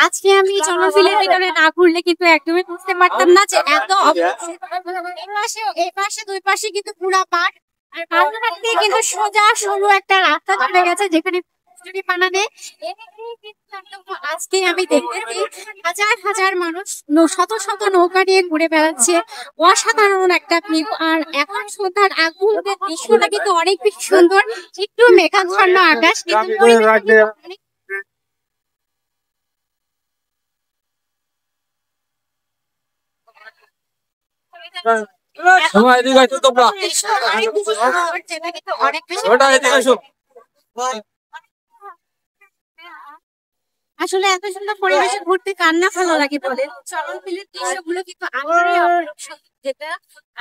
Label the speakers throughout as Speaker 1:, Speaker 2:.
Speaker 1: আজকে আমি জনফিলের ভিতরে না ঘুরলে কিন্তু একদমই বুঝতে পারতাম না যে এত এই পাশে দুই পাশে কিন্তু পুরা মাঠ। আর বালুরঘাট দিয়ে কিন্তু সোজা সরু একটা রাস্তা চলে গেছে যেখানে পানা নেই। আজকে আমি দেখতেছি হাজার হাজার মানুষ শত শত নৌকা নিয়ে ঘুরে বেড়াচ্ছে। অসাধারণ একটা ভিউ। আর এখন সন্ধ্যার আগ মুহূর্তের দৃশ্যটা কিন্তু অনেক বেশি সুন্দর। একটু মেঘাচ্ছন্ন আকাশ কিন্তু
Speaker 2: সময় এদিকে আসো তোমরা। ওটা এদিকে আসো।
Speaker 1: আসলে এত সুন্দর পরিবেশে ঘুরতে কার না ভালো লাগে বলে। চলনবিলের দৃশ্যগুলো কিন্তু আমারই যেটা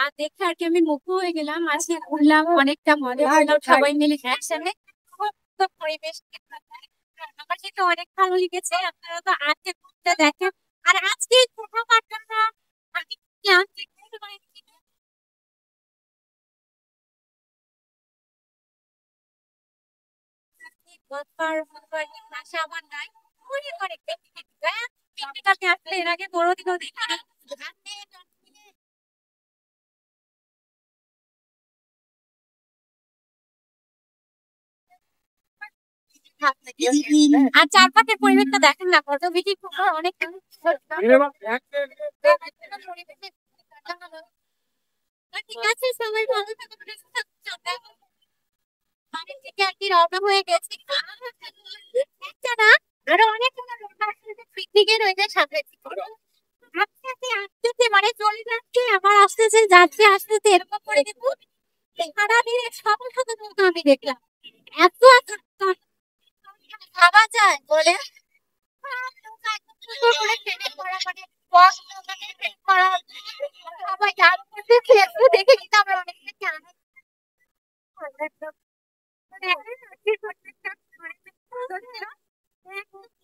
Speaker 1: আর দেখে আর কি আমি মুগ্ধ হয়ে গেলাম। আজকে ঘুরলাম, অনেকটা মজা করলাম সবাই মিলে একসাথে। খুব সুন্দর পরিবেশ, আমার যেটা অনেক ভালো লেগেছে। আপনারা তো আজকে ঘুরতে দেখেন। আর আজকে ছোট বাচ্চারা আমি আমার নাই অনেক অনেক পিকনিক আসলে এর আগে বড় দিকেও দেখি আর চারপাশের পরিবেশটা দেখেন না কত বেশি সুন্দর। অনেক ঠিক আছে, সবাই ভালো থাকবেন। বাড়ি থেকে আর কি রওনা হয়ে গেছি। একটা না আরো অনেক পিকনিকের ওই যে সামনে আস্তে আস্তে আসতেছে মানে চলে যাচ্ছে আবার আসতেছে যাচ্ছে আসতেছে এরকম করে কিন্তু সারাদিনে শত শত নৌকা আমি দেখলাম। এত এত ভাবা যায় বলে সুন্দর করে ট্রেনে করা মানে বস নৌকাতে ট্রেন করা সবাই গান করতেছে এগুলো দেখে কিন্তু আমার অনেক বেশি আনন্দ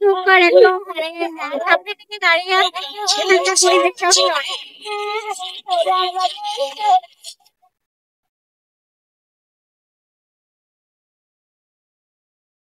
Speaker 1: সুপার একদম সামনে থেকে দাঁড়িয়ে আছে পরিবেশটা